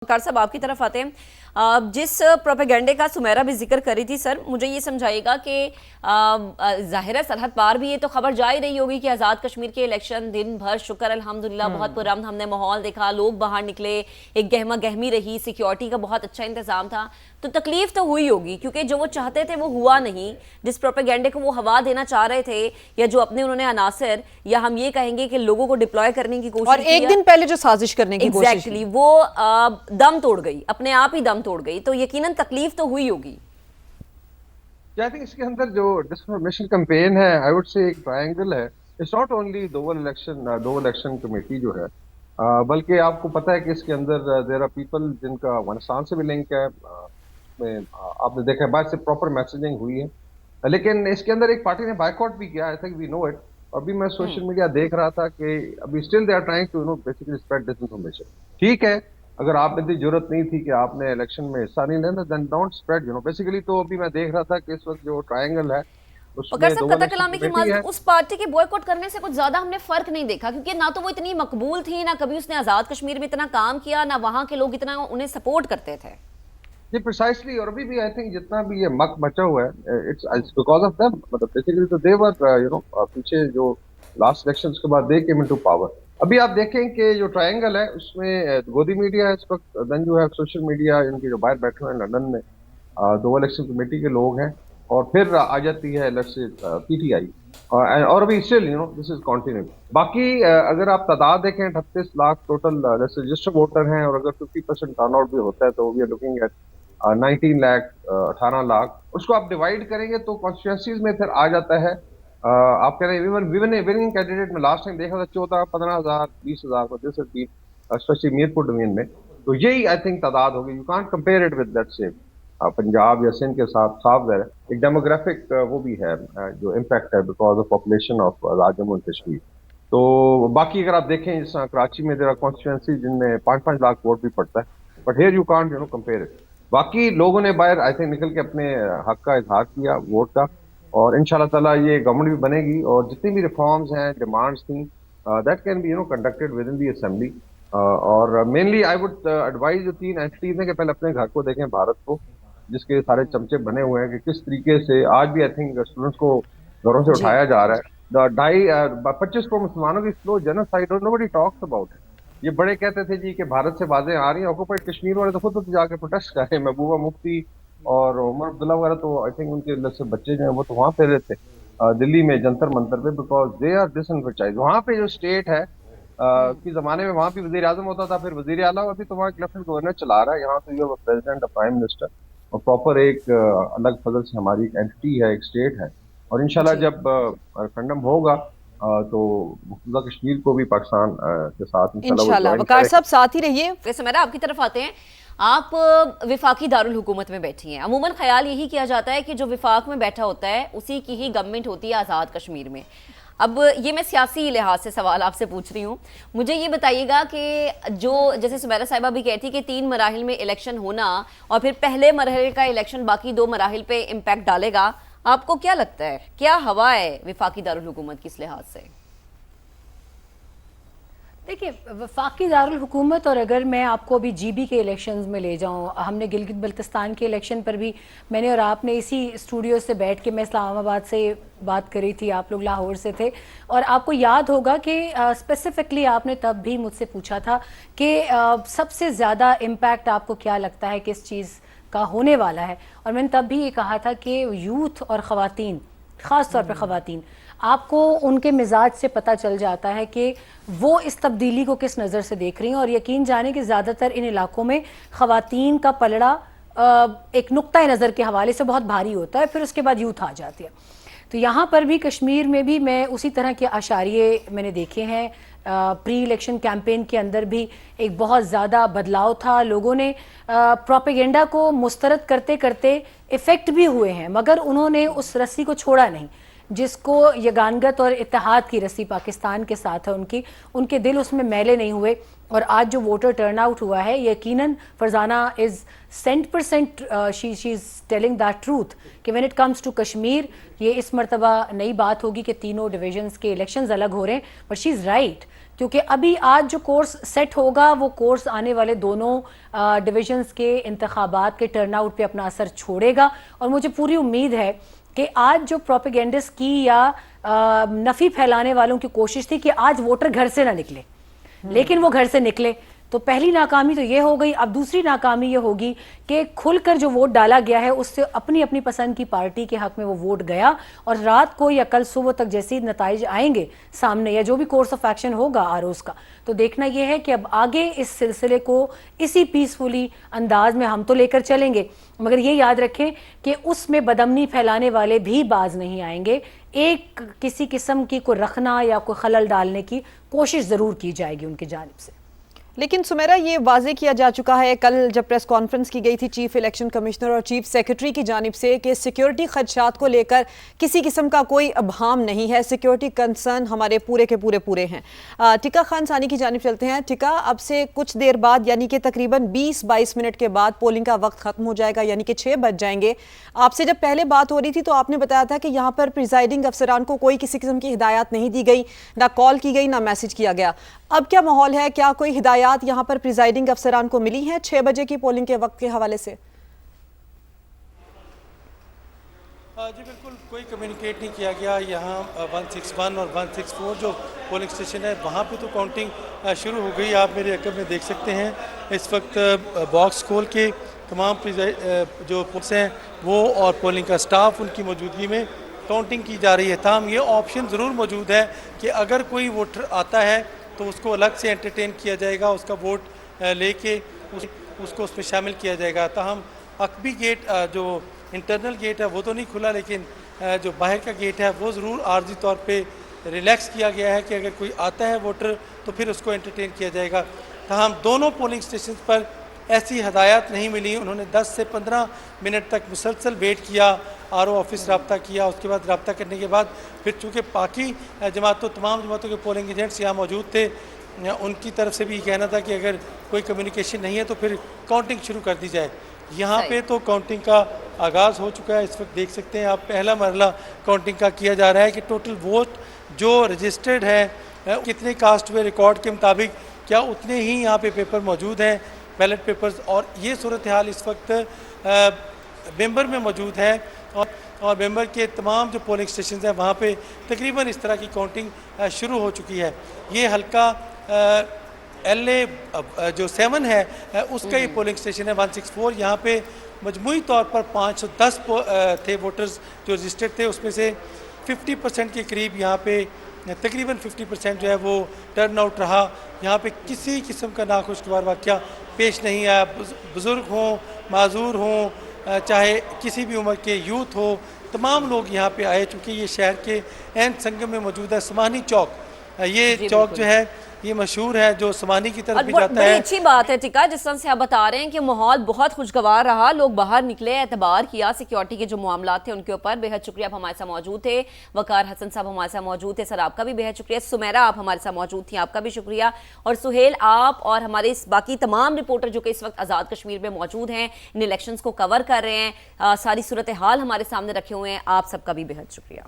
वकार साहब आपकी तरफ आते हैं। जिस प्रोपेगेंडे का सुमेरा भी जिक्र करी थी सर, मुझे ये समझाइएगा कि ज़ाहिर है सरहद पार भी ये तो खबर जा ही रही होगी कि आज़ाद कश्मीर के इलेक्शन दिन भर शुक्र अल्हम्दुलिल्लाह बहुत पुरअमन हमने माहौल देखा, लोग बाहर निकले, एक गहमा गहमी रही, सिक्योरिटी का बहुत अच्छा इंतजाम था। तो तकलीफ तो हुई होगी क्योंकि जो वो चाहते थे वो हुआ नहीं, जिस प्रोपेगेंडे को वो हवा देना चाह रहे थे या जो अपने उन्होंने अनासर या हम ये कहेंगे कि लोगों को डिप्लॉय करने की कोशिश और एक दिन पहले जो साजिश करने की कोशिश की वो दम तोड़ गई, अपने आप ही दम तोड़ गई, तो यकीनन तकलीफ तो हुई होगी। आई थिंक इसके अंदर जो डिसइंफॉर्मेशन कैंपेन है, आई वुड से एक ट्रायंगल है। इट्स नॉट ओनली दो इलेक्शन कमेटी जो है, बल्कि आपको पता है कि इसके अंदर देयर आर पीपल जिनका अफगानिस्तान से भी लिंक है। आपने देखा है बाहर से प्रॉपर मैसेजिंग हुई है, लेकिन इसके अंदर एक पार्टी ने बायकॉट भी किया। I think we know it. अभी मैं सोशल मीडिया देख रहा था कि अभी still they are trying to basically spread disinformation. ठीक है, अगर आपने इतनी जरूरत नहीं थी कि आपने इलेक्शन में हिस्सा नहीं लेना, देन डोंट स्प्रेड बेसिकली। तो अभी मैं देख रहा था कि इस वक्त जो ट्रायंगल है उसमें उस पार्टी के बॉयकॉट करने से कुछ ज्यादा हमने फर्क नहीं देखा, क्योंकि ना तो वो इतनी मकबूल थी, ना कभी उसने आजाद कश्मीर में इतना काम किया, ना वहां के लोग इतना उन्हें सपोर्ट करते थे। जी प्रिसाइसली। और अभी भी आई थिंक जितना भी ये मक मचा हुआ है, इट्स बिकॉज ऑफ देम। मतलब बेसिकली तो दे वर पीछे जो लास्ट इलेक्शन के बाद दे केम इनटू पावर। अभी आप देखें कि जो ट्रायंगल है उसमें गोदी मीडिया है इस वक्त, देन जो है सोशल मीडिया, इनके जो बाहर बैठे हुए हैं लंदन में, दो इलेक्शन कमेटी के लोग हैं, और फिर आ जाती है पीटीआई। और अभी स्टिल दिस इज कंटिन्यू। बाकी अगर आप तादाद देखें 38 लाख टोटल रजिस्टर्ड वोटर हैं, और अगर 50% टर्नआउट भी होता है तो we are looking at 19 lakh 18 lakh. उसको आप डिवाइड करेंगे तो कॉन्स्टिट्यूंसीज में फिर आ जाता है। आप कह रहे हैं विनिंग कैंडिडेट में लास्ट टाइम देखा था 14-15,000 20,000 स्पेशली मीरपुर डिवीजन में। तो यही आई थिंक तादाद होगी। You can't compare it with that से पंजाब या सिंध के साथ। साफ है एक डेमोग्राफिक वो भी है जो इम्पैक्ट है because of population of large Jammu and Kashmir. तो बाकी अगर आप देखें जिस कराची में देर कॉन्स्टिट्यूंसी जिनमें 5-5 लाख वोट भी पड़ता है, but here you can't compare it. बाकी लोगों ने बाहर आई थिंक निकल के अपने हक का इजहार किया वोट का, और इंशाल्लाह ताला ये गवर्नमेंट भी बनेगी, और जितनी भी रिफॉर्म्स हैं, डिमांड्स थी, that can be conducted with in the assembly. और मेनली आई वुड एडवाइज जो 3 एंटिटीज हैं कि पहले अपने घर को देखें, भारत को, जिसके सारे चमचे बने हुए हैं कि किस तरीके से आज भी आई थिंक स्टूडेंट्स को घरों से उठाया जा रहा है। 25 करोड़ मुसलमानों की slow genocide, nobody talks about it. ये बड़े कहते थे जी कि भारत से बातें आ रही हैं, ऑक्युपाइड कश्मीर वाले तो खुद तो जाके प्रोटेस्ट कर रहे हैं। महबूबा मुफ्ती और उमर अब्दुल्ला वगैरह तो आई थिंक उनके अंदर से बच्चे जो हैं वो तो वहाँ पे रहते दिल्ली में जंतर मंतर पे, बिकॉज दे आर डिसएनफ्रेंचाइज्ड। वहाँ पे जो स्टेट है कि जमाने में वहाँ भी वजीर आजम होता था, फिर वजीर आला, अभी तो वहाँ लेफ्टिनेंट गवर्नर चला रहा है। यहाँ तो ये प्रेसिडेंट प्राइम मिनिस्टर, और प्रॉपर एक अलग फजल से हमारी एंटिटी है, एक स्टेट है। और इंशाल्लाह जब रेफरेंडम होगा तो मुफ्ती कश्मीर को भी पाकिस्तान के साथ इंशाल्लाह। वकार साहब साथ ही रहिए। वैसे मेरा आपकी तरफ आते हैं। आप विफाकी दारुल हुकूमत में बैठी हैं। अमूमन ख्याल यही किया जाता है कि जो विफाक में बैठा होता है उसी की ही गवर्नमेंट होती है आज़ाद कश्मीर में। अब ये मैं सियासी लिहाज से सवाल आपसे पूछ रही हूँ, मुझे ये बताइएगा कि जो जैसे सुमेरा साहिबा भी कहती कि 3 मराहिल में इलेक्शन होना और फिर पहले मरहले का इलेक्शन बाकी 2 मराहिल पे इम्पैक्ट डालेगा, आपको क्या लगता है, क्या हवा है विफाकी दारुल हुकूमत किस लिहाज से? देखिए, वफाकी दारुल हुकूमत, और अगर मैं आपको अभी जीबी के इलेक्शंस में ले जाऊं, हमने गिलगित बल्तिस्तान के इलेक्शन पर भी मैंने और आपने इसी स्टूडियो से बैठ के, मैं इस्लामाबाद से बात करी थी, आप लोग लाहौर से थे, और आपको याद होगा कि स्पेसिफिकली आपने तब भी मुझसे पूछा था कि सबसे ज़्यादा इम्पैक्ट आपको क्या लगता है किस चीज़ का होने वाला है, और मैंने तब भी ये कहा था कि यूथ और ख़वातीन, ख़ास तौर पर ख़वातीन, आपको उनके मिजाज से पता चल जाता है कि वो इस तब्दीली को किस नज़र से देख रही हैं। और यकीन जाने कि ज़्यादातर इन इलाकों में ख़वातीन का पलड़ा एक नुक्ता नज़र के हवाले से बहुत भारी होता है, फिर उसके बाद यूथ आ जाती है। तो यहाँ पर भी कश्मीर में भी मैं उसी तरह के आशारिये मैंने देखे हैं। प्री इलेक्शन कैंपेन के अंदर भी एक बहुत ज़्यादा बदलाव था, लोगों ने प्रोपेगेंडा को मुस्तरद करते करते इफ़ेक्ट भी हुए हैं, मगर उन्होंने उस रस्सी को छोड़ा नहीं जिसको यगानगत और इत्तेहाद की रस्सी पाकिस्तान के साथ है उनके दिल उसमें मैले नहीं हुए। और आज जो वोटर टर्नआउट हुआ है, यकीनन Farzana is 100% she is telling that truth कि when it comes to Kashmir, ये इस मरतबा नई बात होगी कि तीनों डिविजन्स के इलेक्शंस अलग हो रहे हैं, बट शी इज़ राइट क्योंकि अभी आज जो कोर्स सेट होगा वो कोर्स आने वाले दोनों डिविजन्स के इंतखाबात के टर्नआउट पे अपना असर छोड़ेगा। और मुझे पूरी उम्मीद है कि आज जो प्रोपेगेंडिस्ट की या नफ़ी फैलाने वालों की कोशिश थी कि आज वोटर घर से ना निकले, लेकिन वो घर से निकले, तो पहली नाकामी तो ये हो गई। अब दूसरी नाकामी ये होगी कि खुलकर जो वोट डाला गया है उससे अपनी अपनी पसंद की पार्टी के हक में वो वोट गया, और रात को या कल सुबह तक जैसे ही नताइज आएंगे सामने या जो भी कोर्स ऑफ एक्शन होगा आरोज का, तो देखना ये है कि अब आगे इस सिलसिले को इसी पीसफुली अंदाज में हम तो लेकर चलेंगे, मगर ये याद रखें कि उसमें बदअमनी फैलाने वाले भी बाज नहीं आएंगे। एक किसी किस्म की कोई रखना या कोई खलल डालने की कोशिश ज़रूर की जाएगी उनकी जानिब से। लेकिन सुमेरा, ये वाजे किया जा चुका है कल जब प्रेस कॉन्फ्रेंस की गई थी चीफ इलेक्शन कमिश्नर और चीफ सेक्रेटरी की जानिब से कि सिक्योरिटी खदशात को लेकर किसी किस्म का कोई अबहाम नहीं है, सिक्योरिटी कंसर्न हमारे पूरे के पूरे हैं। टिका खान सानी की जानिब चलते हैं। टिका, अब से कुछ देर बाद यानी कि तकरीबन 20-22 मिनट के बाद पोलिंग का वक्त खत्म हो जाएगा, यानी कि 6 बज जाएंगे। आपसे जब पहले बात हो रही थी तो आपने बताया था कि यहाँ पर प्रिजाइडिंग अफसरान को कोई किसी किस्म की हिदायत नहीं दी गई, ना कॉल की गई, ना मैसेज किया गया। अब क्या माहौल है? क्या कोई हिदायत यहाँ पर प्रिजाइडिंग अफसरान को मिली हैं 6 बजे की पोलिंग के वक्त के हवाले से? जी बिल्कुल, कोई कम्युनिकेट नहीं किया गया। यहाँ 161 और 164 जो पोलिंग स्टेशन है वहाँ पे तो काउंटिंग शुरू हो गई। आप मेरे अकब में देख सकते हैं इस वक्त बॉक्स खोल के तमाम जो पुलिस हैं वो और पोलिंग का स्टाफ उनकी मौजूदगी में काउंटिंग की जा रही है। ताहम ये ऑप्शन ज़रूर मौजूद है कि अगर कोई वोटर आता है तो उसको अलग से एंटरटेन किया जाएगा, उसका वोट लेके उसको उसमें शामिल किया जाएगा। ताहम अकबी गेट जो इंटरनल गेट है वो तो नहीं खुला, लेकिन जो बाहर का गेट है वो ज़रूर आर्जी तौर पे रिलैक्स किया गया है कि अगर कोई आता है वोटर तो फिर उसको एंटरटेन किया जाएगा। ताहम दोनों पोलिंग स्टेशन पर ऐसी हदायत नहीं मिली। उन्होंने 10 से 15 मिनट तक मुसलसल वेट किया, आरओ ऑफिस रब्ता किया, उसके बाद रब्ता करने के बाद फिर चूँकि बाकी तमाम जमातों के पोलिंग एजेंट्स यहाँ मौजूद थे, उनकी तरफ से भी कहना था कि अगर कोई कम्युनिकेशन नहीं है तो फिर काउंटिंग शुरू कर दी जाए। यहाँ पे तो काउंटिंग का आगाज़ हो चुका है। इस वक्त देख सकते हैं आप, पहला मरला काउंटिंग का किया जा रहा है कि टोटल वोट जो रजिस्टर्ड है कितने कास्ट हुए रिकॉर्ड के मुताबिक, क्या उतने ही यहाँ पे पेपर मौजूद हैं, बैलेट पेपर्स। और ये सूरत हाल इस वक्त मेंबर में मौजूद है और मेंबर के तमाम जो पोलिंग स्टेशन हैं वहाँ पे तकरीबन इस तरह की काउंटिंग शुरू हो चुकी है। ये हल्का LA जो 7 है उसका ये पोलिंग स्टेशन है 164। यहाँ पे मजमूई तौर पर 510 थे वोटर्स जो रजिस्टर्ड थे, उसमें से 50% के करीब यहाँ पे तकरीबन 50% जो है वो टर्न आउट रहा। यहाँ पे किसी किस्म का नाखुशगवार वाक़या पेश नहीं आया। बुज़ुर्ग हों, माजूर हों, चाहे किसी भी उम्र के यूथ हो, तमाम लोग यहाँ पे आए। चूँकि ये शहर के एन संगम में मौजूद है समानी चौक, ये चौक जो है ये मशहूर है, जो समानी की तरफ भी जाता है। अच्छी बात है टिका, जिस तरह से आप बता रहे हैं कि माहौल बहुत खुशगवार रहा, लोग बाहर निकले, एतबार किया सिक्योरिटी के जो मामला थे उनके ऊपर। बेहद शुक्रिया, आप हमारे साथ मौजूद थे। वकार हसन साहब हमारे साथ मौजूद थे। सर आपका भी बेहद शुक्रिया। सुमेरा आप हमारे साथ मौजूद थी, आपका भी शुक्रिया। और सुहेल, आप और हमारे बाकी तमाम रिपोर्टर जो कि इस वक्त आज़ाद कश्मीर में मौजूद हैं, इन इलेक्शंस को कवर कर रहे हैं, सारी सूरत हाल हमारे सामने रखे हुए हैं, आप सबका भी बेहद शुक्रिया।